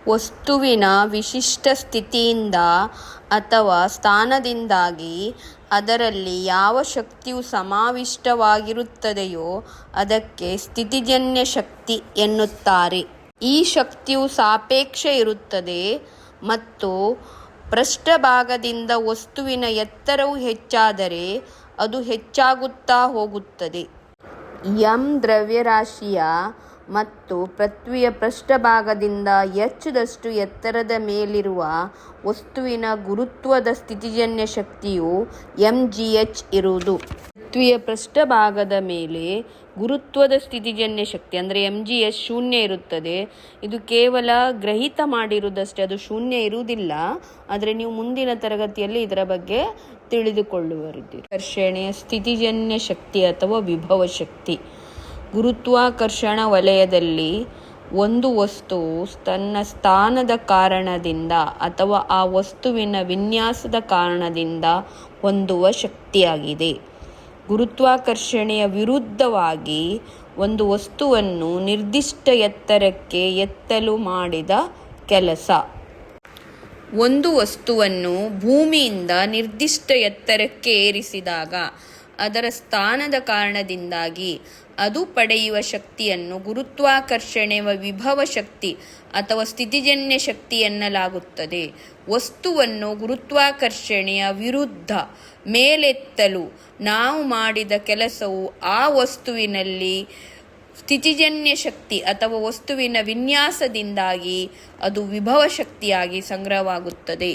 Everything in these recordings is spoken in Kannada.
ವಸ್ತುವಿನ ವಿಶಿಷ್ಟ ಸ್ಥಿತಿಯಿಂದ ಅಥವಾ ಸ್ಥಾನದಿಂದಾಗಿ ಅದರಲ್ಲಿ ಯಾವ ಶಕ್ತಿಯು ಸಮಾವಿಷ್ಟವಾಗಿರುತ್ತದೆಯೋ ಅದಕ್ಕೆ ಸ್ಥಿತಿಜನ್ಯ ಶಕ್ತಿ ಎನ್ನುತ್ತಾರೆ. ಈ ಶಕ್ತಿಯು ಸಾಪೇಕ್ಷ ಇರುತ್ತದೆ ಮತ್ತು ಪೃಷ್ಠಭಾಗದಿಂದ ವಸ್ತುವಿನ ಎತ್ತರವು ಹೆಚ್ಚಾದರೆ ಅದು ಹೆಚ್ಚಾಗುತ್ತಾ ಹೋಗುತ್ತದೆ. m ದ್ರವ್ಯರಾಶಿಯ ಮತ್ತು ಪೃಥ್ವಿಯ ಪೃಷ್ಠಭಾಗದಿಂದ ದಷ್ಟು ಎತ್ತರದ ಮೇಲಿರುವ ವಸ್ತುವಿನ ಗುರುತ್ವದ ಸ್ಥಿತಿಜನ್ಯ ಶಕ್ತಿಯು mgh ಇರುವುದು. ಪೃಥ್ವಿಯ ಪೃಷ್ಠಭಾಗದ ಮೇಲೆ ಗುರುತ್ವದ ಸ್ಥಿತಿಜನ್ಯ ಶಕ್ತಿ ಅಂದರೆ mgh ಶೂನ್ಯ ಇರುತ್ತದೆ. ಇದು ಕೇವಲ ಗ್ರಹಿತ ಮಾಡಿರುವುದಷ್ಟೇ, ಅದು ಶೂನ್ಯ ಇರುವುದಿಲ್ಲ. ಆದರೆ ನೀವು ಮುಂದಿನ ತರಗತಿಯಲ್ಲಿ ಇದರ ಬಗ್ಗೆ ತಿಳಿದುಕೊಳ್ಳುವರಿದ್ದೀರಿ. ಆಕರ್ಷಣೆಯ ಸ್ಥಿತಿಜನ್ಯ ಶಕ್ತಿ ಅಥವಾ ವಿಭವ ಶಕ್ತಿ. ಗುರುತ್ವಾಕರ್ಷಣ ವಲಯದಲ್ಲಿ ಒಂದು ವಸ್ತುವು ತನ್ನ ಸ್ಥಾನದ ಕಾರಣದಿಂದ ಅಥವಾ ಆ ವಸ್ತುವಿನ ವಿನ್ಯಾಸದ ಕಾರಣದಿಂದ ಹೊಂದುವ ಶಕ್ತಿಯಾಗಿದೆ. ಗುರುತ್ವಾಕರ್ಷಣೆಯ ವಿರುದ್ಧವಾಗಿ ಒಂದು ವಸ್ತುವನ್ನು ನಿರ್ದಿಷ್ಟ ಎತ್ತರಕ್ಕೆ ಎತ್ತಲು ಮಾಡಿದ ಕೆಲಸ. ಒಂದು ವಸ್ತುವನ್ನು ಭೂಮಿಯಿಂದ ನಿರ್ದಿಷ್ಟ ಎತ್ತರಕ್ಕೆ ಏರಿಸಿದಾಗ ಅದರ ಸ್ಥಾನದ ಕಾರಣದಿಂದಾಗಿ ಅದು ಪಡೆಯುವ ಶಕ್ತಿಯನ್ನು ಗುರುತ್ವಾಕರ್ಷಣೆಯ ವಿಭವ ಶಕ್ತಿ ಅಥವಾ ಸ್ಥಿತಿಜನ್ಯ ಶಕ್ತಿ ಎನ್ನಲಾಗುತ್ತದೆ. ವಸ್ತುವನ್ನು ಗುರುತ್ವಾಕರ್ಷಣೆಯ ವಿರುದ್ಧ ಮೇಲೆತ್ತಲು ನಾವು ಮಾಡಿದ ಕೆಲಸವು ಆ ವಸ್ತುವಿನಲ್ಲಿ ಸ್ಥಿತಿಜನ್ಯ ಶಕ್ತಿ ಅಥವಾ ವಸ್ತುವಿನ ವಿನ್ಯಾಸದಿಂದಾಗಿ ಅದು ವಿಭವ ಶಕ್ತಿಯಾಗಿ ಸಂಗ್ರಹವಾಗುತ್ತದೆ.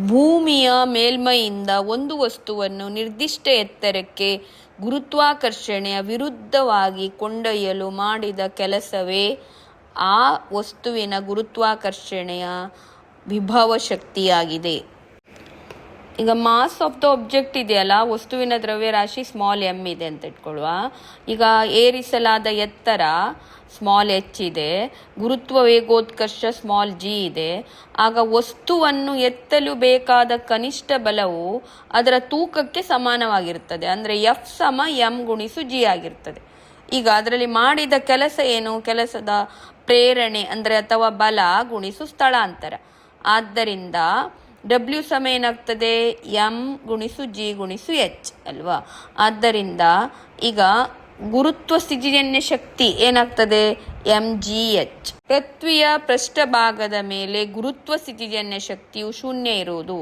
ಭೂಮಿಯ ಮೇಲ್ಮೈಯಿಂದ ಒಂದು ವಸ್ತುವನ್ನು ನಿರ್ದಿಷ್ಟ ಎತ್ತರಕ್ಕೆ ಗುರುತ್ವಾಕರ್ಷಣೆಯ ವಿರುದ್ಧವಾಗಿ ಕೊಂಡೊಯ್ಯಲು ಮಾಡಿದ ಕೆಲಸವೇ ಆ ವಸ್ತುವಿನ ಗುರುತ್ವಾಕರ್ಷಣೆಯ ವಿಭವ ಶಕ್ತಿಯಾಗಿದೆ. ಈಗ ಮಾಸ್ ಆಫ್ ದ ಒಬ್ಜೆಕ್ಟ್ ಇದೆಯಲ್ಲ, ವಸ್ತುವಿನ ದ್ರವ್ಯರಾಶಿ ಸ್ಮಾಲ್ m ಇದೆ ಅಂತ ಇಟ್ಕೊಳ್ಳುವ. ಈಗ ಏರಿಸಲಾದ ಎತ್ತರ ಸ್ಮಾಲ್ h ಇದೆ, ಗುರುತ್ವ ವೇಗೋತ್ಕರ್ಷ ಸ್ಮಾಲ್ g ಇದೆ. ಆಗ ವಸ್ತುವನ್ನು ಎತ್ತಲು ಬೇಕಾದ ಕನಿಷ್ಠ ಬಲವು ಅದರ ತೂಕಕ್ಕೆ ಸಮಾನವಾಗಿರುತ್ತದೆ. ಅಂದರೆ F ಸಮ m ಗುಣಿಸು g ಆಗಿರ್ತದೆ. ಈಗ ಅದರಲ್ಲಿ ಮಾಡಿದ ಕೆಲಸ ಏನು? ಕೆಲಸದ ಪ್ರೇರಣೆ ಅಂದರೆ ಅಥವಾ ಬಲ ಗುಣಿಸು ಸ್ಥಳಾಂತರ. ಆದ್ದರಿಂದ W ಸಮ ಏನಾಗ್ತದೆ? m ಗುಣಿಸು g ಗುಣಿಸು h ಅಲ್ವಾ? ಆದ್ದರಿಂದ ಈಗ ಗುರುತ್ವ ಸ್ಥಿತಿಜನ್ಯ ಶಕ್ತಿ ಏನಾಗ್ತದೆ? mgh. ಪೃಥ್ವಿಯ ಪೃಷ್ಠಭಾಗದ ಮೇಲೆ ಗುರುತ್ವ ಸ್ಥಿತಿಜನ್ಯ ಶಕ್ತಿಯು ಶೂನ್ಯ ಇರುವುದು.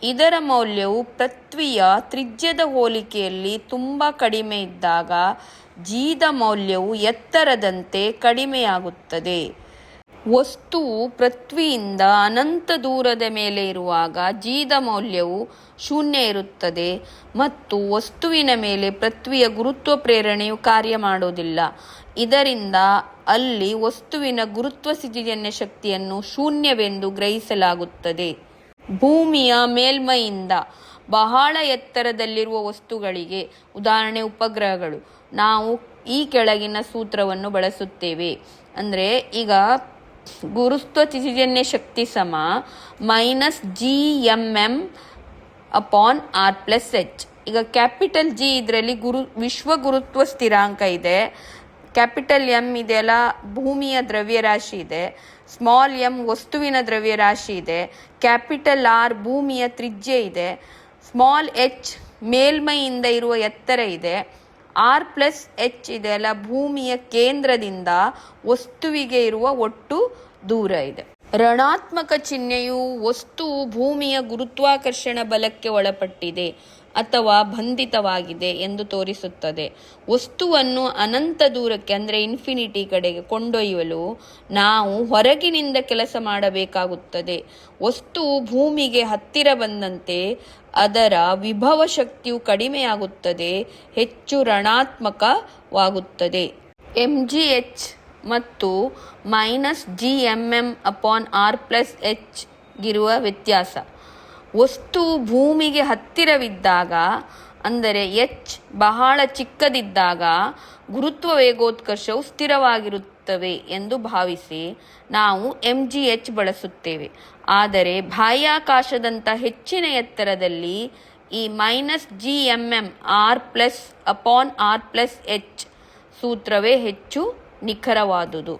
ಇದರ ಮೌಲ್ಯವು ಪೃಥ್ವಿಯ ತ್ರಿಜ್ಯದ ಹೋಲಿಕೆಯಲ್ಲಿ ತುಂಬ ಕಡಿಮೆ ಇದ್ದಾಗ ದ ಮೌಲ್ಯವು ಎತ್ತರದಂತೆ ಕಡಿಮೆಯಾಗುತ್ತದೆ. ವಸ್ತುವು ಪೃಥ್ವಿಯಿಂದ ಅನಂತ ದೂರದ ಮೇಲೆ ಇರುವಾಗ ದ ಮೌಲ್ಯವು ಶೂನ್ಯ ಇರುತ್ತದೆ ಮತ್ತು ವಸ್ತುವಿನ ಮೇಲೆ ಪೃಥ್ವಿಯ ಗುರುತ್ವ ಪ್ರೇರಣೆಯು ಕಾರ್ಯ ಮಾಡುವುದಿಲ್ಲ. ಇದರಿಂದ ಅಲ್ಲಿ ವಸ್ತುವಿನ ಗುರುತ್ವ ಸ್ಥಿತಿಜನ್ಯ ಶಕ್ತಿಯನ್ನು ಶೂನ್ಯವೆಂದು ಗ್ರಹಿಸಲಾಗುತ್ತದೆ. ಭೂಮಿಯ ಮೇಲ್ಮೈಯಿಂದ ಬಹಳ ಎತ್ತರದಲ್ಲಿರುವ ವಸ್ತುಗಳಿಗೆ, ಉದಾಹರಣೆ ಉಪಗ್ರಹಗಳು, ನಾವು ಈ ಕೆಳಗಿನ ಸೂತ್ರವನ್ನು ಬಳಸುತ್ತೇವೆ. ಅಂದರೆ ಈಗ ಗುರುತ್ವ ಸ್ಥಿತಿಜನ್ಯ ಶಕ್ತಿ ಸಮ -gmm ಅಪಾನ್ r+h. ಈಗ ಕ್ಯಾಪಿಟಲ್ G ಇದರಲ್ಲಿ ವಿಶ್ವ ಗುರುತ್ವ ಸ್ಥಿರಾಂಕ ಇದೆ, ಕ್ಯಾಪಿಟಲ್ M ಇದೆಯಲ್ಲ ಭೂಮಿಯ ದ್ರವ್ಯರಾಶಿ ಇದೆ, ಸ್ಮಾಲ್ m ವಸ್ತುವಿನ ದ್ರವ್ಯರಾಶಿ ಇದೆ, ಕ್ಯಾಪಿಟಲ್ R ಭೂಮಿಯ ತ್ರಿಜ್ಯ ಇದೆ, ಸ್ಮಾಲ್ h ಮೇಲ್ಮೈಯಿಂದ ಇರುವ ಎತ್ತರ ಇದೆ, r+h ಇದೆಯಲ್ಲ ಭೂಮಿಯ ಕೇಂದ್ರದಿಂದ ವಸ್ತುವಿಗೆ ಇರುವ ಒಟ್ಟು ದೂರ ಇದೆ. ಋಣಾತ್ಮಕ ಚಿಹ್ನೆಯು ವಸ್ತುವು ಭೂಮಿಯ ಗುರುತ್ವಾಕರ್ಷಣ ಬಲಕ್ಕೆ ಒಳಪಟ್ಟಿದೆ ಅಥವಾ ಬಂಧಿತವಾಗಿದೆ ಎಂದು ತೋರಿಸುತ್ತದೆ. ವಸ್ತುವನ್ನು ಅನಂತ ದೂರಕ್ಕೆ ಅಂದರೆ ಇನ್ಫಿನಿಟಿ ಕಡೆಗೆ ಕೊಂಡೊಯ್ಯಲು ನಾವು ಹೊರಗಿನಿಂದ ಕೆಲಸ ಮಾಡಬೇಕಾಗುತ್ತದೆ. ವಸ್ತುವು ಭೂಮಿಗೆ ಹತ್ತಿರ ಬಂದಂತೆ ಅದರ ವಿಭವ ಶಕ್ತಿಯು ಕಡಿಮೆಯಾಗುತ್ತದೆ, ಹೆಚ್ಚು ಋಣಾತ್ಮಕವಾಗುತ್ತದೆ. mgh ಮತ್ತು -gmm ಅಪಾನ್ r+h ಗಿರುವ ವ್ಯತ್ಯಾಸ. ವಸ್ತುವು ಭೂಮಿಗೆ ಹತ್ತಿರವಿದ್ದಾಗ ಅಂದರೆ h ಬಹಳ ಚಿಕ್ಕದಿದ್ದಾಗ ಗುರುತ್ವ ವೇಗೋತ್ಕರ್ಷವು ಸ್ಥಿರವಾಗಿರುತ್ತವೆ ಎಂದು ಭಾವಿಸಿ ನಾವು mgh ಬಳಸುತ್ತೇವೆ. ಆದರೆ ಬಾಹ್ಯಾಕಾಶದಂಥ ಹೆಚ್ಚಿನ ಎತ್ತರದಲ್ಲಿ ಈ -gmm r+h ಸೂತ್ರವೇ ಹೆಚ್ಚು ನಿಖರವಾದುದು.